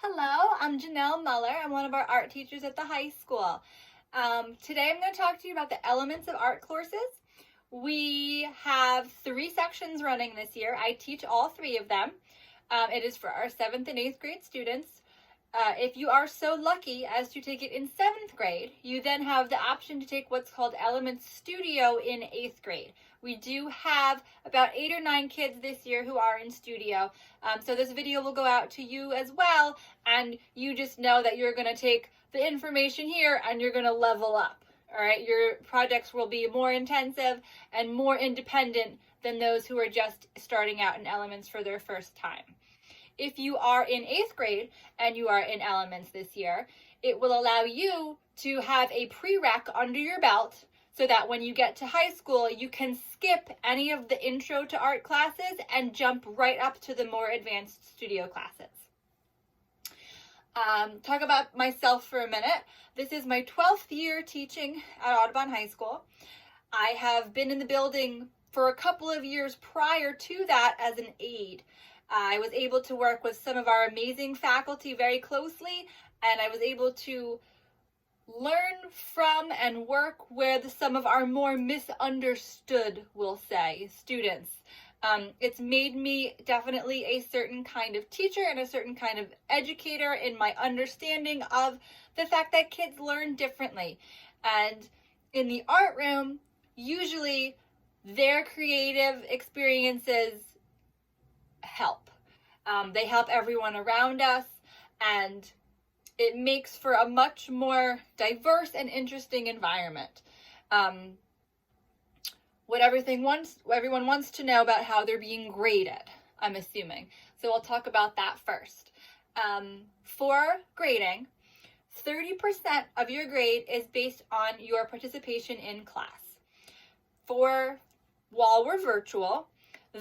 Hello, I'm Janelle Muller. I'm one of our art teachers at the high school. Today I'm going to talk to you about the elements of art courses. We have 3 sections running this year. I teach all 3 of them. It is for our 7th and 8th grade students. If you are so lucky as to take it in 7th grade, you then have the option to take what's called Elements Studio in 8th grade. We do have about 8 or 9 kids this year who are in studio. So this video will go out to you as well, and you just know that you're going to take the information here and you're going to level up. All right, your projects will be more intensive and more independent than those who are just starting out in Elements for their first time. If you are in 8th grade and you are in Elements this year, it will allow you to have a prereq under your belt so that when you get to high school, you can skip any of the intro to art classes and jump right up to the more advanced studio classes. Talk about myself for a minute. This is my 12th year teaching at Audubon High School. I have been in the building for a couple of years prior to that as an aide. I was able to work with some of our amazing faculty very closely, and I was able to learn from and work with some of our more misunderstood, we'll say, students. It's made me definitely a certain kind of teacher and a certain kind of educator in my understanding of the fact that kids learn differently. And in the art room, usually their creative experiences help. They help everyone around us, and it makes for a much more diverse and interesting environment. What everyone wants to know about how they're being graded, I'm assuming. So I'll talk about that first. For grading, 30% of your grade is based on your participation in class. While we're virtual,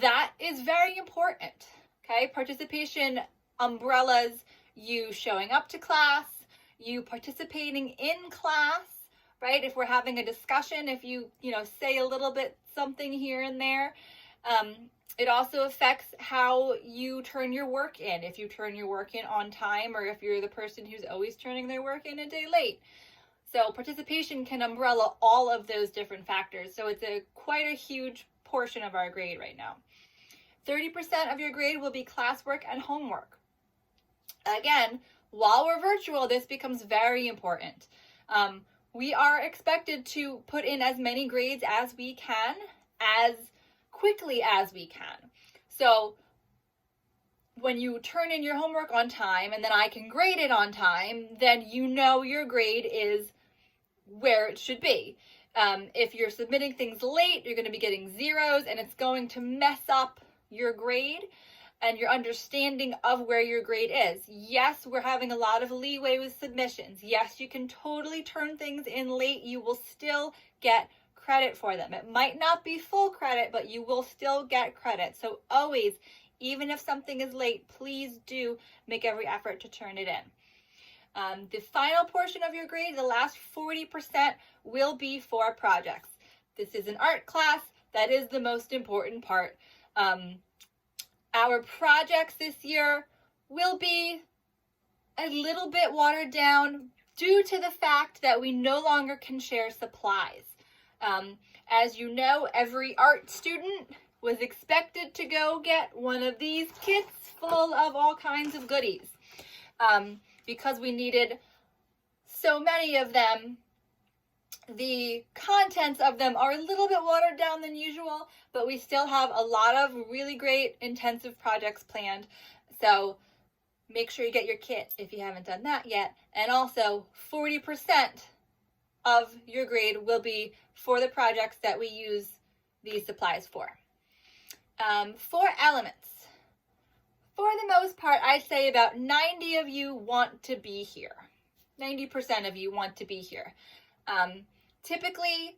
that is very important. Okay, participation umbrellas you showing up to class, you participating in class, right? If we're having a discussion, if you say a little bit something here and there, it also affects how you turn your work in. If you turn your work in on time, or if you're the person who's always turning their work in a day late. So participation can umbrella all of those different factors. So it's quite a huge portion of our grade right now. 30% of your grade will be classwork and homework. Again, while we're virtual, this becomes very important. We are expected to put in as many grades as we can, as quickly as we can. So when you turn in your homework on time and then I can grade it on time, then you know your grade is where it should be. If you're submitting things late, you're going to be getting zeros, and it's going to mess up your grade and your understanding of where your grade is. Yes, we're having a lot of leeway with submissions. Yes, you can totally turn things in late. You will still get credit for them. It might not be full credit, but you will still get credit. So always, even if something is late, please do make every effort to turn it in. The final portion of your grade, the last 40%, will be for projects. This is an art class. That is the most important part. Our projects this year will be a little bit watered down due to the fact that we no longer can share supplies. As you know, every art student was expected to go get one of these kits full of all kinds of goodies. Because we needed so many of them, the contents of them are a little bit watered down than usual, but we still have a lot of really great intensive projects planned. So make sure you get your kit if you haven't done that yet. And also 40% of your grade will be for the projects that we use these supplies for. For elements, for the most part, I'd say about 90 of you want to be here. 90% of you want to be here. Typically,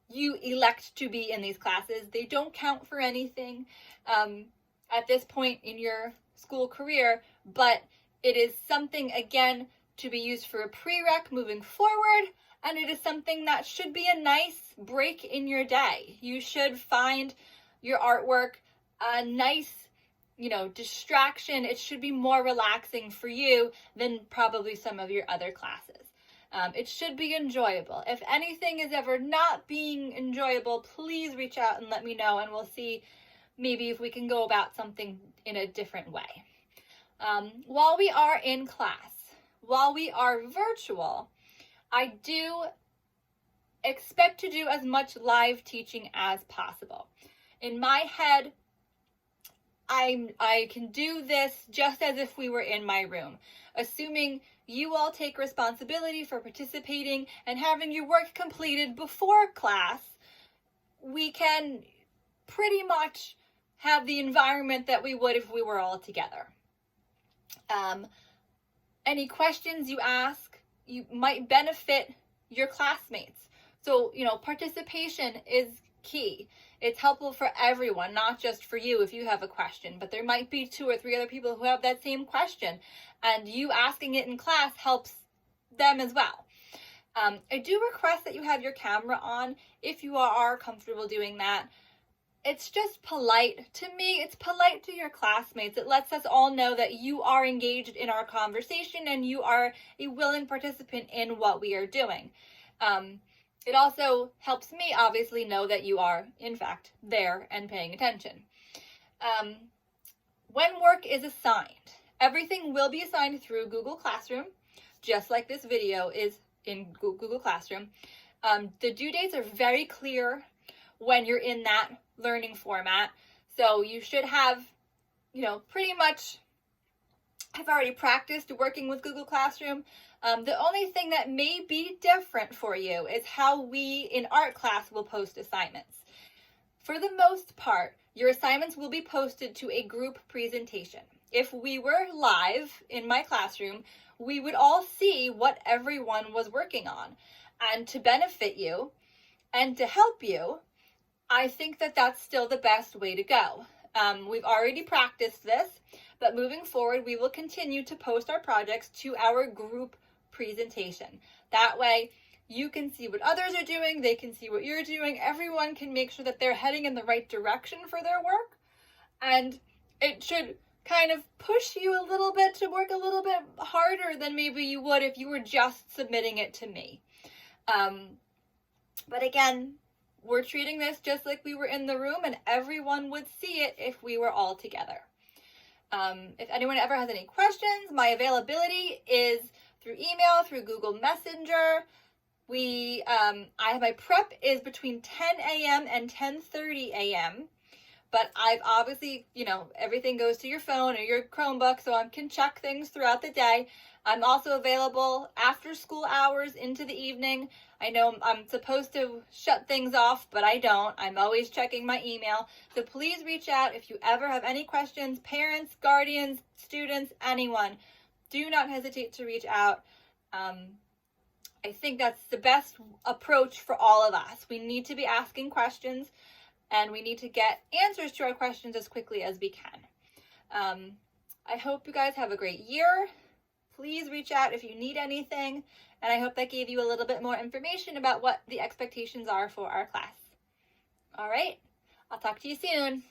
you elect to be in these classes. They don't count for anything at this point in your school career, but it is something, again, to be used for a prereq moving forward, and it is something that should be a nice break in your day. You should find your artwork a nice distraction. It should be more relaxing for you than probably some of your other classes. It should be enjoyable. If anything is ever not being enjoyable, please reach out and let me know, and we'll see maybe if we can go about something in a different way. While we are in class, while we are virtual, I do expect to do as much live teaching as possible. In my head, I can do this just as if we were in my room, assuming you all take responsibility for participating and having your work completed before class. We can pretty much have the environment that we would if we were all together. Any questions you ask, you might benefit your classmates. So, participation is key. It's helpful for everyone, not just for you if you have a question, but there might be 2 or 3 other people who have that same question, and you asking it in class helps them as well. I do request that you have your camera on if you are comfortable doing that. It's just polite to me. It's polite to your classmates. It lets us all know that you are engaged in our conversation and you are a willing participant in what we are doing. It also helps me obviously know that you are, in fact, there and paying attention. When work is assigned, everything will be assigned through Google Classroom, just like this video is in Google Classroom. The due dates are very clear when you're in that learning format. So you should have, pretty much have already practiced working with Google Classroom. The only thing that may be different for you is how we in art class will post assignments. For the most part, your assignments will be posted to a group presentation. If we were live in my classroom, we would all see what everyone was working on. And to benefit you and to help you, I think that that's still the best way to go. We've already practiced this, but moving forward, we will continue to post our projects to our group presentation. That way, you can see what others are doing, they can see what you're doing, everyone can make sure that they're heading in the right direction for their work, and it should kind of push you a little bit to work a little bit harder than maybe you would if you were just submitting it to me. But again, we're treating this just like we were in the room, and everyone would see it if we were all together. If anyone ever has any questions, my availability is through email, through Google Messenger. My prep is between 10 a.m. and 10:30 a.m. But I've obviously, everything goes to your phone or your Chromebook, so I can check things throughout the day. I'm also available after school hours into the evening. I know I'm supposed to shut things off, but I don't. I'm always checking my email. So please reach out if you ever have any questions. Parents, guardians, students, anyone, do not hesitate to reach out. I think that's the best approach for all of us. We need to be asking questions, and we need to get answers to our questions as quickly as we can. I hope you guys have a great year. Please reach out if you need anything, and I hope that gave you a little bit more information about what the expectations are for our class. All right, I'll talk to you soon.